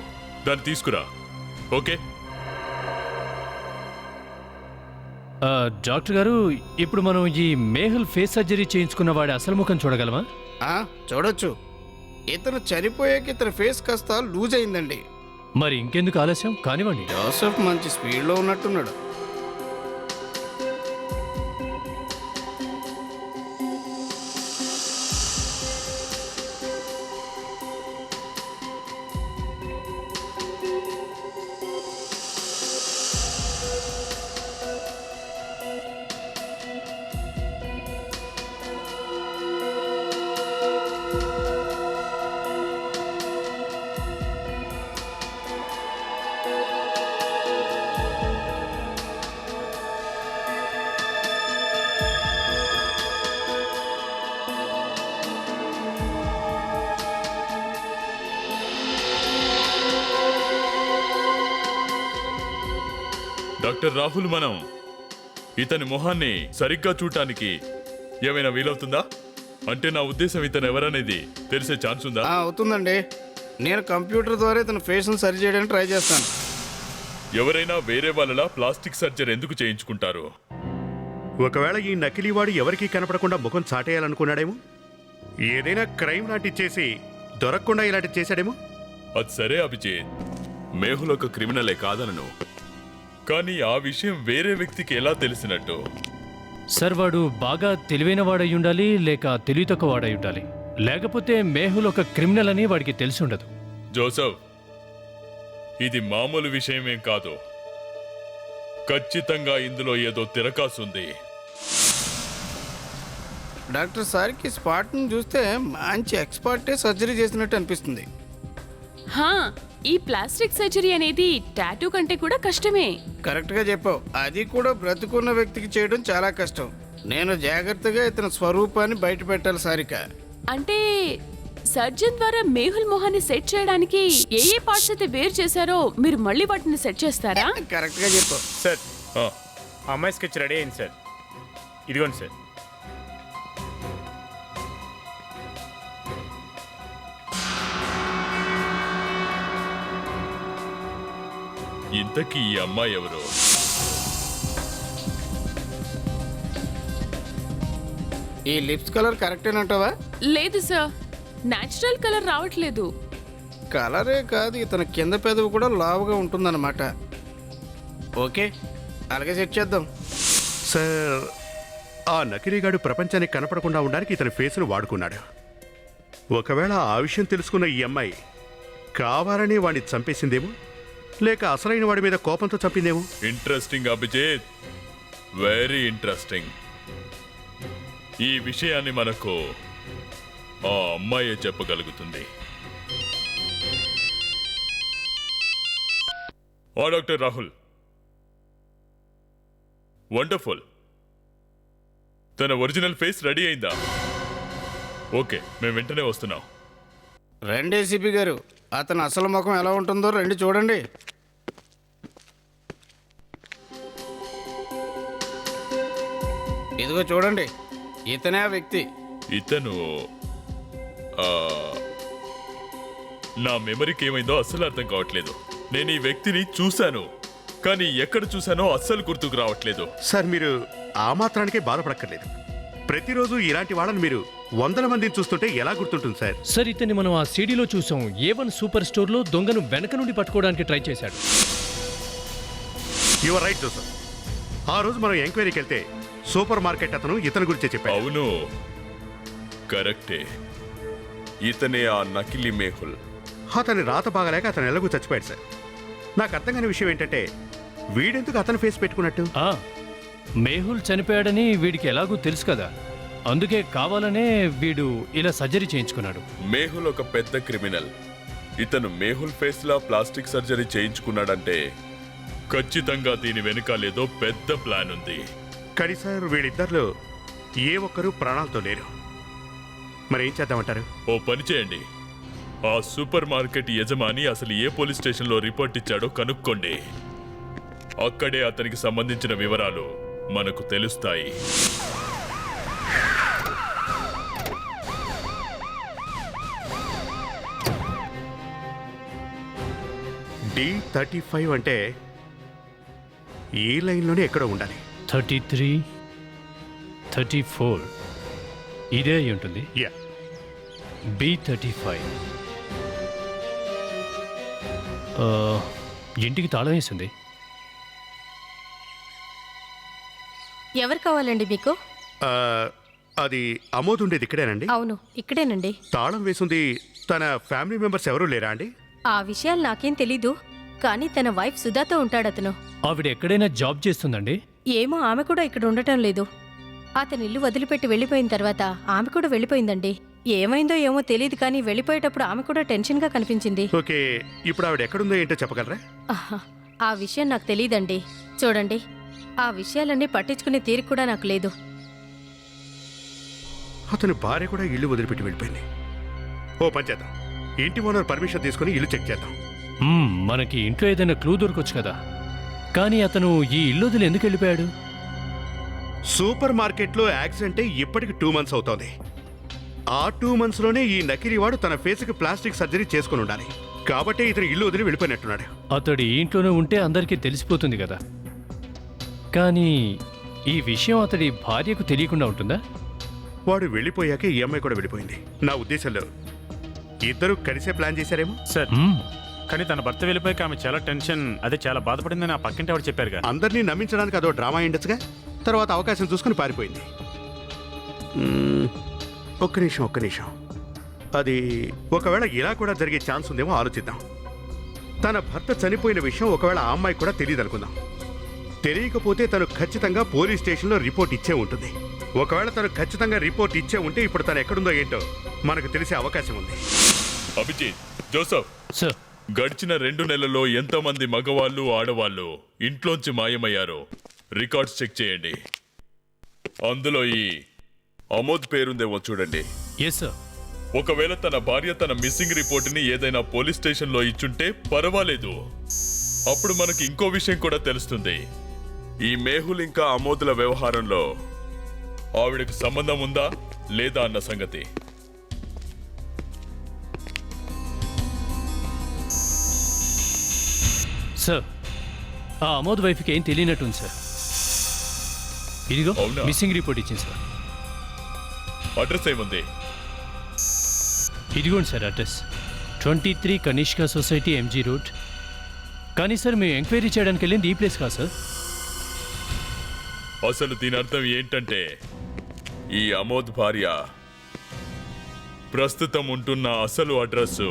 దాన్ని తీసుకురా. ఓకే? డాక్టర్ గారు ఇప్పుడు మనం ఈ మేహుల్ ఫేస్ సర్జరీ చేయించుకున్న వాడి అసలు ముఖం చూడగలమా? చూడొచ్చు. ఇతను చనిపోయాక ఇతని ఫేస్ కాస్త లూజ్ అయిందండి. మరి ఇంకెందుకు ఆలస్యం, కానివ్వండి. జోసెఫ్ మంచి స్పీడ్లో ఉన్నట్టున్నాడు. డాక్టర్ రాహుల్, మనం ఇతని మొహాన్ని సరిగ్గా చూడటానికి ఏమైనా వీలవుతుందా? అంటే నా ఉద్దేశం ఇతను ఎవరనేది తెలిసే ఛాన్స్ ఉందా? అవుతుందండి. నేను కంప్యూటర్ ద్వారా ఇతని ఫేస్ను సరి చేయడానికి ట్రై చేస్తాను. ఎవరైనా వేరే వాళ్ళలా ప్లాస్టిక్ సర్జరీ ఎందుకు చేయించుకుంటారు? ఒకవేళ ఈ నకిలీవాడు ఎవరికీ కనపడకుండా ముఖం చాటేయాలనుకున్నాడేమో, ఏదైనా క్రైమ్ లాంటిది చేసి దొరకకుండా ఇలాంటిది చేశాడేమో. అది సరే అభిజిత్, మేహుల్ ఒక క్రిమినలే కాదనను, కానీ ఆ విషయం వేరే వ్యక్తికి ఎలా తెలిసినట్టు? సార్, వాడు బాగా తెలివైన వాడై ఉండాలి, లేక తెలివి తక్కువ వాడై ఉండాలి. లేకపోతే మేహుల్ ఒక క్రిమినల్ అని వాడికి తెలిసి ఉండదు. జోసెఫ్, ఇది మామూలు విషయమేం కాదు. ఖచ్చితంగా ఇందులో ఏదో తిరకాసుంది. డాక్టర్ సార్కి స్పాట్ని చూస్తే మంచి ఎక్స్పర్టే సర్జరీ చేసినట్టు అనిపిస్తుంది. ఈ ప్లాస్టిక్ సర్జరీ అనేది టాటూ కంటే కూడా కష్టమే. కరెక్ట్గా చెప్పావు. అది కూడా బ్రతుకున్న వ్యక్తికి చేయడం చాలా కష్టం. నేను జాగ్రత్తగా ఇతని స్వరూపాన్ని బయట పెట్టాలి సారిక. అంటే సర్జన్ ద్వారా మేహుల్ మొహాన్ని సెట్ చేయడానికి ఏ పార్ట్స్ అయితే వేరు చేశారో మీరు మళ్ళీ వాటిని సెట్ చేస్తారా? కరెక్ట్గా చెప్పావు సార్. అమ్మాయి స్కెచ్ రెడీ అయింది సార్. ఇదిగోండి సార్. ఇంతకీ ఈ అమ్మాయి ఎవరు? ఈ లిప్స్ కలర్ కరెక్టేనంటావా? లేదు సార్, నేచురల్ కలర్ రావట్లేదు. కలరే కాదు, ఇతని కింద పెదవి కూడా లావుగా ఉంటుందన్నమాట. ఓకే, అలాగే సెట్ చేద్దాం. సార్, ఆ నకిలీగాడు ప్రపంచానికి కనపడకుండా ఉండడానికి ఇతని ఫేస్ను వాడుకున్నాడు. ఒకవేళ ఆ విషయం తెలుసుకున్న ఈ అమ్మాయి కావాలని వాడిని చంపేసిందేమో, లేక అసలైన వాడి మీద కోపంతో చంపిందేమో. Interesting Abhijit, very interesting. ఈ విషయాన్ని మనకు ఆ అమ్మాయే చెప్పగలుగుతుంది. Doctor Rahul, wonderful. తన ఒరిజినల్ ఫేస్ రెడీ అయిందా? ఓకే, మేము వెంటనే వస్తున్నాం. రండి ఏసీపీ గారు, అతని అసలు ముఖం ఎలా ఉంటుందో రండి చూడండి. ఇదిగో చూడండి, ఇతనే ఆ వ్యక్తి. ఇతను నా మెమరీకి ఏమైందో అస్సలు అర్థం కావట్లేదు. నేను ఈ వ్యక్తిని చూశాను, కానీ ఎక్కడ చూశానో అస్సలు గుర్తుకు రావట్లేదు. సార్, మీరు ఆ మాత్రానికే బాధపడక్కర్లేదు. ప్రతిరోజు ఇలాంటి వాళ్ళని మీరు 100 మందిని చూస్తుంటే ఎలా గుర్తుంటుంది సార్? సార్, ఇతన్ని మనం ఆ సీడీలో చూసాం. A1 సూపర్ స్టోర్లో దొంగను వెనక నుండి పట్టుకోవడానికి ట్రై చేశాడు. Your right Joseph. ఆ రోజు మనం ఎంక్వైరీకి వెళ్తే సూపర్ మార్కెట్ అతను ఇతని గురించే చెప్పాడు. అవును, కరెక్టే. ఇతనే ఆ నకిలీ మేహుల్. అతని రాత బాగలేక అతను ఎలాగూ చచ్చిపోయాడు సార్. నాకు అర్థం కాని విషయం ఏంటంటే, వీడెందుకు అతని ఫేస్ పెట్టుకున్నట్టు? మేహుల్ చనిపోయాడని వీడికి ఎలాగూ తెలుసు కదా, అందుకే కావాలనే వీడు ఇలా సర్జరీ చేయించుకున్నాడు. మేహుల్ ఒక పెద్ద క్రిమినల్. ఇతను మేహుల్ ఫేస్ లా ప్లాస్టిక్ సర్జరీ చేయించుకున్నాడంటే ఖచ్చితంగా దీని వెనుకాలేదో పెద్ద ప్లాన్ ఉంది. కానీ సార్, వీళ్ళిద్దరిలో ఏ ఒక్కరూ ప్రాణాలతో లేరు. మరి ఏం చేద్దామంటారు? ఓ పని చేయండి, ఆ సూపర్ మార్కెట్ యజమాని అసలు ఏ పోలీస్ స్టేషన్లో రిపోర్ట్ ఇచ్చాడో కనుక్కోండి. అక్కడే అతనికి సంబంధించిన వివరాలు మనకు తెలుస్తాయి. D35 అంటే ఈ లైన్లోనే ఎక్కడో ఉండాలి. 33, 34 ఇదే అయి ఉంటుంది. యా B35 ఇంటికి తాళం వేసింది. ఎవరు కావాలండి మీకు? అది అమోద్ ఉండేది ఇక్కడేనండి? అవును, ఇక్కడేనండి. తాళం వేసింది తన ఫ్యామిలీ మెంబర్స్ ఎవరూ లేరా అండి? ఆ విషయాలు నాకేం తెలీదు, కానీ తన వైఫ్ సుధాతో ఉంటాడతను. ఆవిడ ఎక్కడైనా జాబ్ చేస్తుందండి? ఏమో, ఆమె కూడా ఇక్కడ ఉండటం లేదు. అతని ఇల్లు వదిలిపెట్టి వెళ్ళిపోయిన తర్వాత ఆమె కూడా వెళ్ళిపోయిందండి. ఏమైందో ఏమో తెలియదు, కానీ వెళ్ళిపోయేటప్పుడు ఆమె కూడా టెన్షన్గా కనిపించింది. ఓకే, ఇప్పుడు ఆవిడ ఎక్కడుందో ఏంటో చెప్పగలరా? ఆహా, ఆ విషయం నాకు తెలీదండి. చూడండి, ఆ విషయాలన్నీ పట్టించుకునే తీరిక కూడా నాకు లేదు. అతని భార్య కూడా ఇల్లు వదిలిపెట్టి వెళ్ళిపోయింది. ఓ పని చేద్దాం, ఇంటి ఓనర్ పర్మిషన్ తీసుకుని ఇల్లు చెక్ చేద్దాం. మనకి ఇంట్లో ఏదైనా క్లూ దొరకొచ్చు కదా. కానీ అతను ఈ ఇల్లు వదిలి ఎందుకు వెళ్ళిపోయాడు? సూపర్ మార్కెట్లో యాక్సిడెంట్ ఇప్పటికి 2 months అవుతోంది. ఆ 2 monthsలోనే ఈ నకిలీవాడు తన ఫేస్కి ప్లాస్టిక్ సర్జరీ చేసుకుని ఉండాలి. కాబట్టి ఇతను ఇల్లు వదిలి వెళ్ళిపోయినట్టున్నాడు. అతడు ఈ ఇంట్లోనే ఉంటే అందరికీ తెలిసిపోతుంది కదా. కానీ ఈ విషయం అతడి భార్యకు తెలియకుండా ఉంటుందా? వాడు వెళ్ళిపోయాక ఈ అమ్మాయి కూడా వెళ్ళిపోయింది. నా ఉద్దేశంలో ఇద్దరు కలిసే ప్లాన్ చేశారేమో సార్. కానీ తన భర్త వెళ్ళిపోయాక ఆమె చాలా టెన్షన్, అదే చాలా బాధపడిందని ఆ పక్కింటి ఆవిడ చెప్పారుగా. అందరినీ నమ్మించడానికి అదో డ్రామా అయిండొచ్చుగా. తర్వాత అవకాశం చూసుకుని పారిపోయింది. ఒక్క నిమిషం. అది ఒకవేళ ఇలా కూడా జరిగే ఛాన్స్ ఉందేమో ఆలోచిద్దాం. తన భర్త చనిపోయిన విషయం ఒకవేళ ఆ అమ్మాయి కూడా తెలియదు అనుకుందాం. తెలియకపోతే తను ఖచ్చితంగా పోలీస్ స్టేషన్లో రిపోర్ట్ ఇచ్చే ఉంటుంది. ఒకవేళ తను ఖచ్చితంగా రిపోర్ట్ ఇచ్చే ఉంటే ఇప్పుడు తను ఎక్కడుందో ఏంటో మనకు తెలిసే అవకాశం ఉంది. అభిజిత్, జోసఫ్ సార్, గడిచిన 2 నెలల్లో ఎంతమంది మగవాళ్ళు ఆడవాళ్ళు ఇంట్లోంచి మాయమయ్యారో రికార్డ్స్ చెక్ చేయండి. అందులో ఈ అమోద్ పేరుందేమో చూడండి. Yes sir. ఒకవేళ తన భార్య తన మిస్సింగ్ రిపోర్ట్ని ఏదైనా పోలీస్ స్టేషన్లో ఇచ్చుంటే పర్వాలేదు. అప్పుడు మనకి ఇంకో విషయం కూడా తెలుస్తుంది. ఈ మేహుల్ ఇంకా అమోద్ల వ్యవహారంలో ఆవిడకు సంబంధం ఉందా లేదా అన్న సంగతి. సార్, ఆ అమోద్ వైఫ్కి ఏం తెలియనట్టుంది సార్. ఇదిగో అవునా? మిస్సింగ్ రిపోర్ట్ ఇచ్చింది సార్. అడ్రస్ ఏముంది? ఇదిగోండి sir address. 23 Kanishka society, MG road. కానీ సార్, మేము ఎంక్వైరీ చేయడానికి వెళ్ళింది ఈ ప్లేస్ కాదు సార్. అసలు దీని అర్థం ఏంటంటే ఈ అమోద్ భార్య ప్రస్తుతం ఉంటున్న అసలు అడ్రస్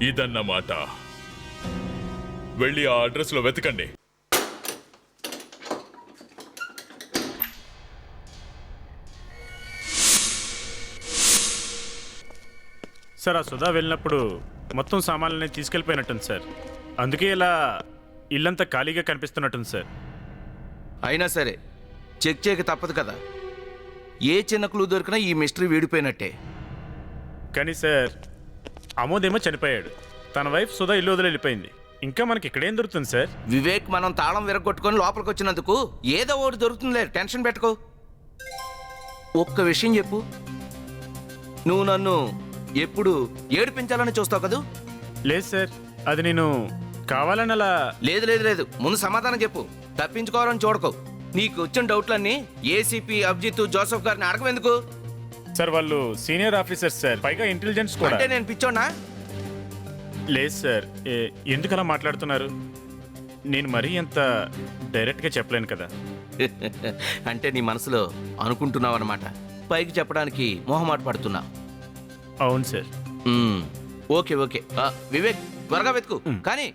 ఇదన్నమాట. వెళ్ళి ఆ అడ్రస్లో వెతకండి. సార్, ఆ సుధా వెళ్ళినప్పుడు మొత్తం సామాన్లన్నీ తీసుకెళ్ళిపోయినట్టుంది సార్. అందుకే ఇలా ఇల్లంతా ఖాళీగా కనిపిస్తున్నట్టుంది సార్. అయినా సరే చెక్ చేయక తప్పదు కదా. ఏ చిన్న క్లూ దొరికినా ఈ మిస్టరీ వీడిపోయినట్టే. కానీ సార్, అమోదేమో చనిపోయాడు, తన వైఫ్ సుధా ఇల్లు వదిలి వెళ్ళిపోయింది. ఇంకా మనకి ఇక్కడేం దొరుకుతుంది సార్? వివేక్, మనం తాళం విరగొట్టుకొని లోపలికి వచ్చినందుకు ఏదో ఒకటి దొరుకుతుందిలే, టెన్షన్ పెట్టుకో. ఒక్క విషయం చెప్పు, నువ్వు నన్ను ఎప్పుడు ఏడిపించాలని చూస్తావు కదూ? లేదు సార్, అది నేను కావాలని అలా. లేదు లేదు లేదు, ముందు సమాధానం చెప్పు. తప్పించుకోవాలని చూడకు. నీకు వచ్చిన డౌట్లన్నీ ఏసీపీ అభిజిత్, జోసఫ్ గారిని అడగవెందుకు? సార్, వాళ్ళు సీనియర్ ఆఫీసర్స్ సార్, పైగా ఇంటెలిజెన్స్ కూడా. అంటే నేను పిచ్చోనా? లేదు సార్, ఎందుకు అలా మాట్లాడుతున్నారు? నేను మరీ అంత డైరెక్ట్గా చెప్పలేను కదా. అంటే నీ మనసులో అనుకుంటున్నావు అనమాట, పైకి చెప్పడానికి మొహమాట పడుతున్నా. అవును సార్. ఓకే ఓకే, వివేక్ త్వరగా వెతుకు. కానీ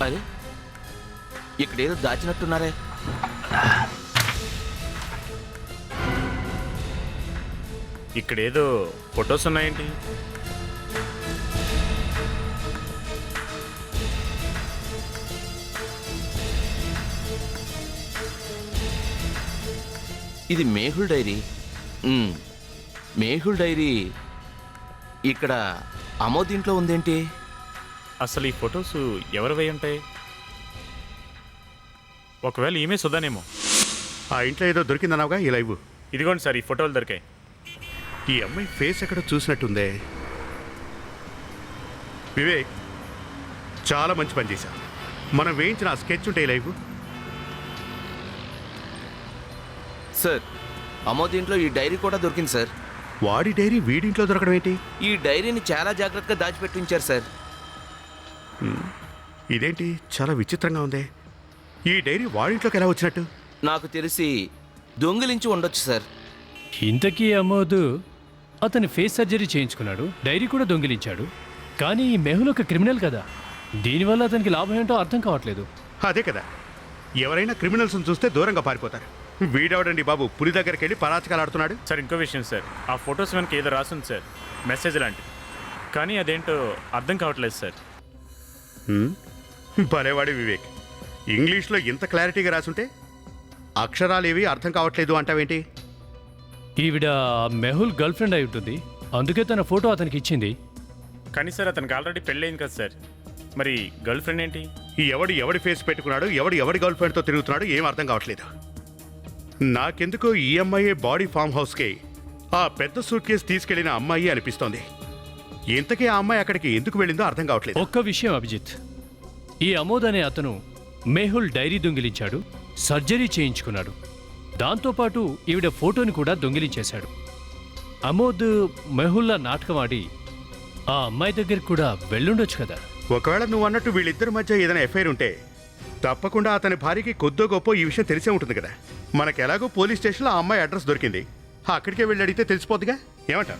అరే, ఇక్కడేదో దాచినట్టున్నారే. ఇక్కడేదో ఫొటోస్ ఉన్నాయేంటి? ఇది మేహుల్ డైరీ. మేహుల్ డైరీ ఇక్కడ అమోద్ ఇంట్లో ఉందేంటి? అసలు ఈ ఫొటోస్ ఎవరివై ఉంటాయి? ఒకవేళ ఈమె సుధానేమో. ఆ ఇంట్లో ఏదో దొరికిందన్నావుగా ఈ లైవ్. ఇదిగోండి సార్, ఈ ఫోటోలు దొరికాయి. ఈ అమ్మాయి ఫేస్ ఎక్కడో చూసినట్టుందే. వివేక్, చాలా మంచి పని చేశా. మనం వేయించిన ఆ స్కెచ్ ఉంటే ఈ లైవ్. సార్ అమోద్ ఇంట్లో ఈ డైరీ కూడా దొరికింది సార్. వాడి డైరీ వీడింట్లో దొరకడం ఏంటి? ఈ డైరీని చాలా జాగ్రత్తగా దాచిపెట్టి ఉంచారు సార్. ఇదేంటి చాలా విచిత్రంగా ఉంది. ఈ డైరీ వాడింట్లోకి ఎలా వచ్చినట్టు? నాకు తెలిసి దొంగిలించి ఉండొచ్చు సార్. ఇంతకీ అమోద్ అతని ఫేస్ సర్జరీ చేయించుకున్నాడు, డైరీ కూడా దొంగిలించాడు. కానీ ఈ మెహుల్ ఒక క్రిమినల్ కదా, దీనివల్ల అతనికి లాభం ఏంటో అర్థం కావట్లేదు. అదే కదా, ఎవరైనా క్రిమినల్స్ని చూస్తే దూరంగా పారిపోతారు. వీడవడండి బాబు పులి దగ్గరికి వెళ్ళి పరాచకాలు ఆడుతున్నాడు. సార్ ఇంకో విషయం సార్, ఆ ఫొటోస్ వెనక ఏదో రాసింది సార్, మెసేజ్ లాంటిది. కానీ అదేంటో అర్థం కావట్లేదు సార్. భలేవాడి వివేక్, ఇంగ్లీష్లో ఇంత క్లారిటీగా రాసుంటే అక్షరాలేవి అర్థం కావట్లేదు అంటావేంటి? ఈవిడ మెహుల్ గర్ల్ ఫ్రెండ్ అయి ఉంటుంది, అందుకే తన ఫోటో అతనికి ఇచ్చింది. కానీ సార్ అతనికి ఆల్రెడీ పెళ్ళయింది కదా సార్, మరి గర్ల్ ఫ్రెండ్ ఏంటి? ఎవడి ఫేస్ పెట్టుకున్నాడు, ఎవడి గర్ల్ ఫ్రెండ్తో తిరుగుతున్నాడు ఏం అర్థం కావట్లేదు. నాకెందుకో ఈ అమ్మాయి బాడీ ఫామ్ హౌస్కి ఆ పెద్ద సూట్ కేసు తీసుకెళ్లిన అమ్మాయి అనిపిస్తోంది. ఇంతకీ ఆ అమ్మాయి అక్కడికి ఎందుకు వెళ్ళిందో అర్థం కావట్లేదు. ఒక్క విషయం అభిజిత్, ఈ అమోద్ అనే అతను మెహుల్ డైరీ దొంగిలించాడు, సర్జరీ చేయించుకున్నాడు, దాంతోపాటు ఈవిడ ఫోటోని కూడా దొంగిలించేశాడు. అమోద్ మెహుల్లా నాటకం ఆడి ఆ అమ్మాయి దగ్గరికి కూడా వెళ్ళుండొచ్చు కదా. ఒకవేళ నువ్వు అన్నట్టు వీళ్ళిద్దరి మధ్య ఏదైనా ఎఫ్ఐఆర్ ఉంటే తప్పకుండా అతని భార్యకి కొద్దో గొప్ప ఈ విషయం తెలిసే ఉంటుంది కదా. మనకు ఎలాగో పోలీస్ స్టేషన్లో ఆ అమ్మాయి అడ్రస్ దొరికింది, అక్కడికే వెళ్ళి అడిగితే తెలిసిపోద్దిగా. ఏమంటా?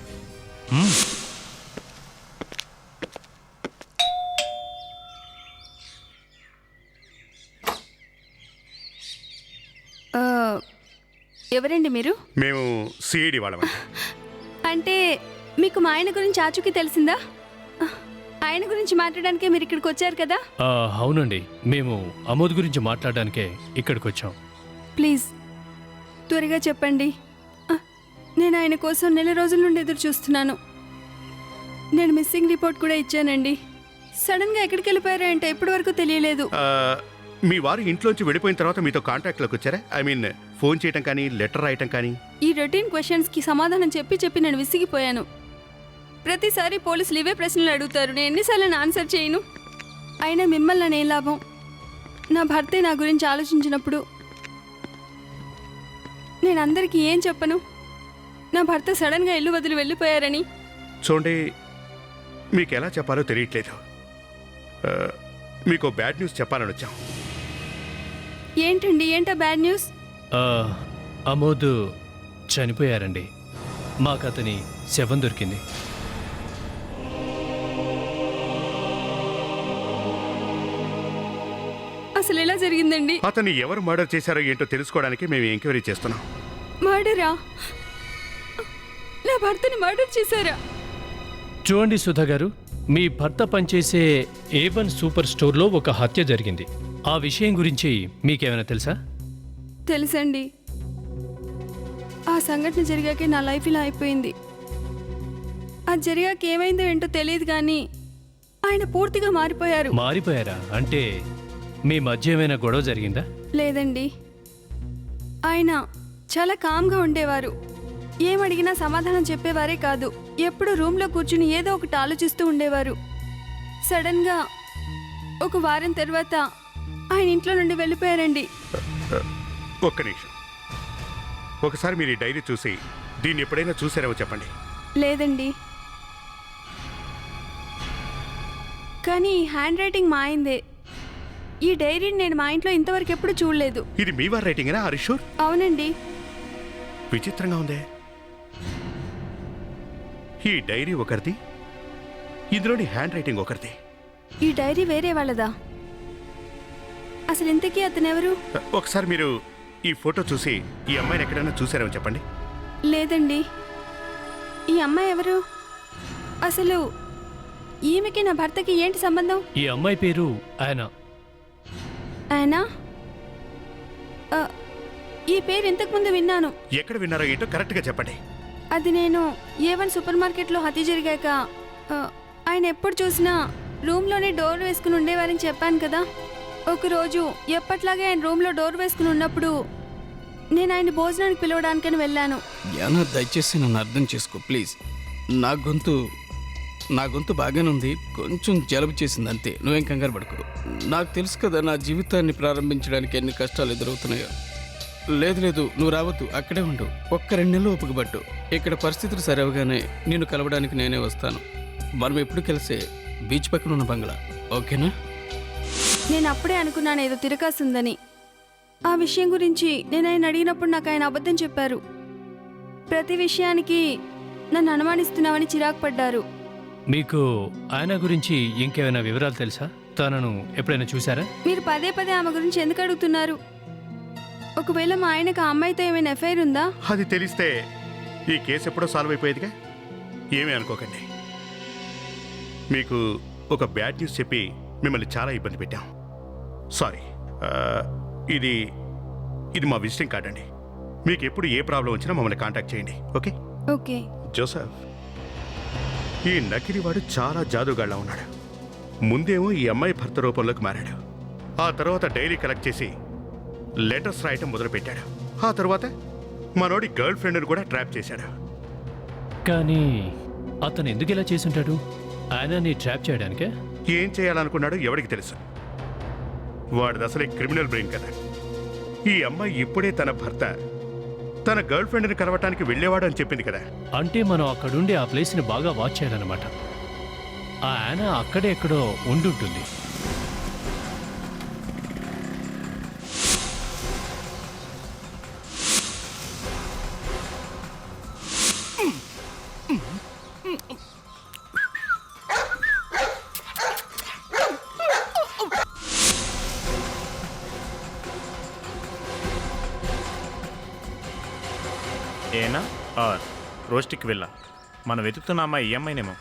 ఎవరండి మీరు? మేము సిఐడి వాళ్ళం. అంటే మీకు మా ఆయన గురించి ఆచూకీ తెలిసిందా? ఆయన గురించి మాట్లాడడానికే మీరు ఇక్కడికి వచ్చారు కదా? అవునండి, మేము అమోద్ గురించి మాట్లాడడానికే ఇక్కడికి వచ్చాం. ప్లీజ్ త్వరగా చెప్పండి. నేను ఆయన కోసం నెల రోజుల నుండి ఎదురు చూస్తున్నాను. నేను మిస్సింగ్ రిపోర్ట్ కూడా ఇచ్చానండి. సడన్గా ఎక్కడికి వెళ్ళిపోయారో అంటే ఇప్పటి వరకు తెలియలేదు. మీ వారు ఇంట్లోంచి వెళ్ళిపోయిన తర్వాత మీతో కాంటాక్ట్లోకి వచ్చారా? ఐ మీన్ ఫోన్ చేయటం కానీ లెటర్ రాయటం కానీ? ఈ రొటీన్ క్వశ్చన్స్కి సమాధానం చెప్పి నేను విసిగిపోయాను. ప్రతిసారి పోలీసులు ఇవే ప్రశ్నలు అడుగుతారు, నేను ఎన్నిసార్లు ఆన్సర్ చేయను. అయినా మిమ్మల్ని నేను లాభం. నా భర్తే నా గురించి ఆలోచించినప్పుడు నేను అందరికీ ఏం చెప్పను? నా భర్త సడన్గా ఇల్లు వదిలి వెళ్ళిపోయారని. చూడండి, మీకు ఎలా చెప్పాలో తెలియట్లేదు. మీకు బ్యాడ్ న్యూస్ చెప్పాలని వచ్చాం. ఏంటండి? ఏంటా బ్యాడ్ న్యూస్? అమోద్ చనిపోయారండి. మాకు అతని శవం దొరికింది. అసలు ఎలా జరిగిందండి? అతన్ని ఎవరు మర్డర్ చేశారో ఏంటో తెలుసుకోవడానికి మేము ఎంక్వైరీ చేస్తున్నాం. మర్డరా? నా భర్తని మర్డర్ చేశారా? చూడండి సుధా గారు, మీ భర్త పనిచేసే A1 సూపర్ స్టోర్లో ఒక హత్య జరిగింది. ఆ విషయం గురించి మీకేమైనా తెలుసా? తెలుసండి. ఆ సంఘటన జరిగాకే నా లైఫ్ ఇలా అయిపోయింది. అది జరిగాక ఏమైందో ఏంటో తెలియదు కానీ ఆయన పూర్తిగా మారిపోయారు. మారిపోయారా? అంటే మీ మధ్య ఏమైనా గొడవ జరిగిందా? లేదండి, ఆయన చాలా కామ్గా ఉండేవారు. ఏమడిగినా సమాధానం చెప్పేవారే కాదు. ఎప్పుడు రూమ్లో కూర్చుని ఏదో ఒకటి ఆలోచిస్తూ ఉండేవారు. సడన్గా ఒక వారం తర్వాత ఆయన ఇంట్లో నుండి వెళ్ళిపోయారండి. ఒక్క నిమిషం, ఒకసారి మీరు ఈ డైరీ చూసి దీన్ని ఎప్పుడైనా చూసారేమో చెప్పండి. లేదండి, కానీ ఈ హ్యాండ్ రైటింగ్ మా అయిందే. ఈ డైరీని నేను మా ఇంట్లో ఇంతవరకు ఎప్పుడు చూడలేదు. ఇది మీ వారి రైటింగేనా? Are you sure? అవునండి. విచిత్రంగా ఉందే. ఈ డైరీ ఒకరిది, ఇందులోని హ్యాండ్ రైటింగ్ ఒకరిది. ఈ డైరీ వేరే వాళ్ళదా? అసలు ఇంతకీ అతనెవరు? ఒకసారి మీరు ఈ ఫోటో చూసి ఈ అమ్మాయిని ఎక్కడైనా చూసారేమో చెప్పండి. లేదండి, ఈ అమ్మాయి ఎవరు? అసలు ఈమెకి నా భర్తకి ఏంటి సంబంధం? ఈ అమ్మాయి పేరు ఆయన. ఆయనా? ఈ పేరు ఇంతకుముందు విన్నాను. ఎక్కడ విన్నారో ఏంటో కరెక్ట్గా చెప్పండి. అది నేను A1 సూపర్ మార్కెట్లో హత్య జరిగాక ఆయన ఎప్పుడు చూసినా రూమ్లోనే డోర్ వేసుకుని ఉండేవారని చెప్పాను కదా. ఒకరోజు ఎప్పట్లాగే ఆయన రూమ్లో డోర్ వేసుకుని ఉన్నప్పుడు నేను ఆయన భోజనానికి పిలవడానికని వెళ్ళాను. యానా, దయచేసి నన్ను అర్థం చేసుకో ప్లీజ్. నా గొంతు బాగానే ఉంది, కొంచెం జలుబు చేసింది అంతే. నువ్వేం కంగారు పడుకో. నాకు తెలుసు కదా నా జీవితాన్ని ప్రారంభించడానికి ఎన్ని కష్టాలు ఎదురవుతున్నాయో. లేదు నువ్వు రావద్దు, అక్కడే ఉండు. ఒక్క 2 నెలలు ఓపికపట్టు. ఇక్కడ పరిస్థితులు సరవగానే నిన్ను కలవడానికి నేనే వస్తాను. మనం ఎప్పుడు కలిసే బీచ్ పక్కన ఉన్న బంగ్లా, ఓకేనా? నేను అప్పుడే అనుకున్నాను ఏదో తిరగాల్సిందని. ఆ విషయం గురించి నేను ఆయన అడిగినప్పుడు నాకు ఆయన అబద్ధం చెప్పారు. ప్రతి విషయానికి నన్ను అనుమానిస్తున్నామని చిరాకు పడ్డారు. మీకు ఆయన గురించి ఇంకేమైనా వివరాలు తెలుసా? తనను ఎప్పుడైనా చూసారా? మీరు పదే ఆమె గురించి ఎందుకు అడుగుతున్నారు? ఒకవేళ మా ఆయనకు ఆ అమ్మాయితో ఏమైనా ఎఫ్ఐఆర్ ఉందా? అది తెలిస్తే ఈ కేసు ఎప్పుడో సాల్వ్ అయిపోయేదిగా. ఏమీ అనుకోకండి. మీకు ఒక బ్యాడ్ న్యూస్ చెప్పి మిమ్మల్ని చాలా ఇబ్బంది పెట్టాం. సారీ. ఇది మా విజిటింగ్ కార్డ్ అండి. మీకు ఎప్పుడు ఏ ప్రాబ్లం వచ్చినా మమ్మల్ని కాంటాక్ట్ చేయండి. ఓకే? ఓకే. జోసెఫ్, ఈ నకిలీవాడు చాలా జాదుగాళ్ళ ఉన్నాడు. ముందేమో ఈ అమ్మాయి భర్త రూపంలోకి మారాడు. ఆ తర్వాత డైరీ కలెక్ట్ చేసి లెటర్స్ రాయటం మొదలుపెట్టాడు. ఆ తర్వాత మనోడి గర్ల్ ఫ్రెండ్ని కూడా ట్రాప్ చేశాడు. కానీ అతను ఎందుకు ఇలా చేసుంటాడు? ఆయనని ట్రాప్ చేయడానికే? ఏం చేయాలనుకున్నాడో ఎవరికి తెలుసు. వాడిది అసలే క్రిమినల్ బ్రెయిన్ కదా. ఈ అమ్మాయి ఇప్పుడే తన భర్త తన గర్ల్ ఫ్రెండ్ని కలవటానికి వెళ్ళేవాడు అని చెప్పింది కదా. అంటే మనం అక్కడుండి ఆ ప్లేస్ని బాగా వాచ్ చేయాలన్నమాట. ఆ ఆయన అక్కడే ఎక్కడో ఉండుంటుంది. ఏనా ఆర్ రోస్టిక్ వెళ్ళా. మనం వెతుకుతున్న అమ్మాయి ఈ అమ్మాయినేమో.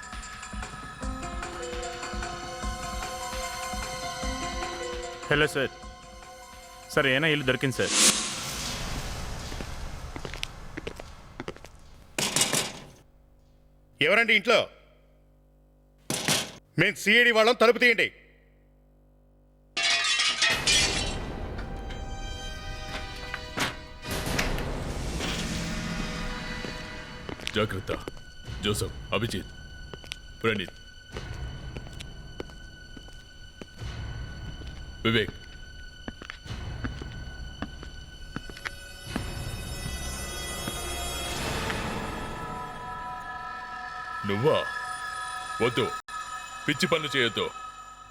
Hello sir. సార్ ఏనా ఇల్లు దొరికింది సార్. ఎవరండి ఇంట్లో? మేము సిఐడి వాళ్ళం, తలుపు తీయండి. జాగ్రత్త. జోసఫ్, అభిజిత్, ప్రణీత్, వివేక్. నువ్వా? వద్దు, పిచ్చి పనులు చేయొద్దు.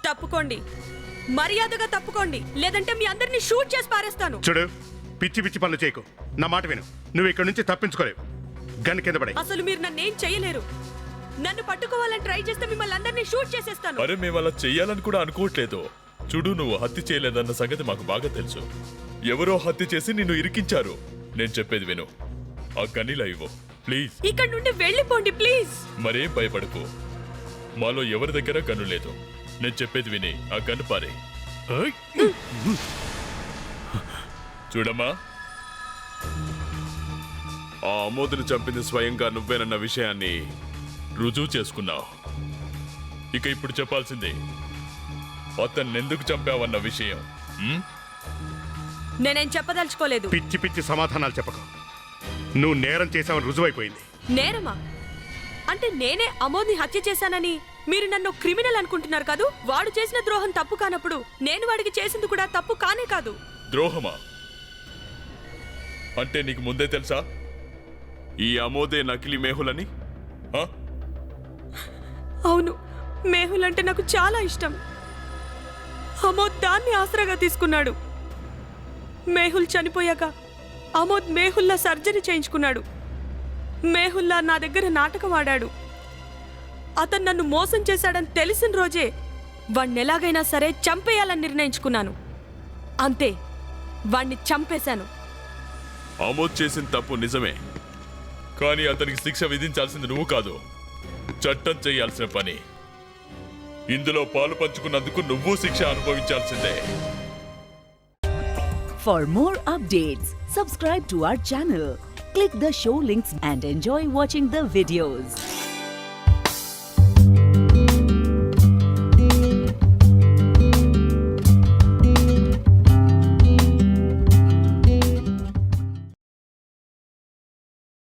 తప్పుకోండి, మర్యాదగా తప్పుకోండి, లేదంటే మీ అందరినీ షూట్ చేసి పారేస్తాను. చూడు, పిచ్చి పనులు చేయకు. నా మాట విను. నువ్వు ఇక్కడ నుంచి తప్పించుకోలేవు. గన్ కింద పడే. అసలు మీరు నన్నేం చేయలేరు. నన్ను పట్టుకోవాలని ట్రై చేస్తే మిమ్మల్ని అందరినీ షూట్ చేసేస్తాను. అరే, మేము అలా చెయ్యాలని కూడా అనుకోవట్లేదు. చూడు, నువ్వు హత్య చేయలేదన్న సంగతి మాకు బాగా తెలుసు. ఎవరో హత్య చేసి నిన్ను ఇరికించారు. నేను చెప్పేది విను. ఆ గన్నిలా ఇవ్వు ప్లీజ్. ఇక్కడ నుండి వెళ్ళిపోండి ప్లీజ్. మరేం భయపడకు. మాలో ఎవరి దగ్గర గన్ను లేదు. నేను చెప్పేది విని ఆ గన్ను పారే. చూడమ్మా, ఆ అమోదుని చంపింది స్వయంగా నువ్వేనన్న విషయాన్ని రుజువు చేసుకున్నావు. ఇక ఇప్పుడు చెప్పాల్సింది అతన్ని ఎందుకు చంపావన్న విషయం. నేనేం చెప్పదలుచుకోలేదు. పిచ్చి సమాధానాలు చెప్పకు. నువ్వు నేరం చేసావని రుజువైపోయింది. నేరమా? అంటే నేనే అమోద్ని హత్య చేశానని మీరు నన్ను క్రిమినల్ అనుకుంటున్నారు కాదు? వాడు చేసిన ద్రోహం తప్పు కానప్పుడు నేను వాడికి చేసింది కూడా తప్పు కానే కాదు. ద్రోహమా? అంటే నీకు ముందే తెలుసా ఈ అమోదే నకిలీ మేహులని? అవును, మేహుల్ అంటే నాకు చాలా ఇష్టం. అమోద్ దాన్ని ఆసరాగా తీసుకున్నాడు. మేహుల్ చనిపోయాక అమోద్ మేహుల్లా సర్జరీ చేయించుకున్నాడు. మేహుల్లా నా దగ్గర నాటకం ఆడాడు. అతను నన్ను మోసం చేశాడని తెలిసిన రోజే వాణ్ణి ఎలాగైనా సరే చంపేయాలని నిర్ణయించుకున్నాను. అంతే, వాణ్ణి చంపేశాను. అమోద్ చేసిన తప్పు నిజమే, కానీ అతనికి శిక్ష విధించాల్సింది నువ్వు కాదు, చట్టం చేయాల్సిన పని. ఇందులో పాలు పంచుకున్నందుకు నువ్వు శిక్ష అనుభవించాల్సిందే. For more updates, subscribe to our channel, click the show links and enjoy watching the videos.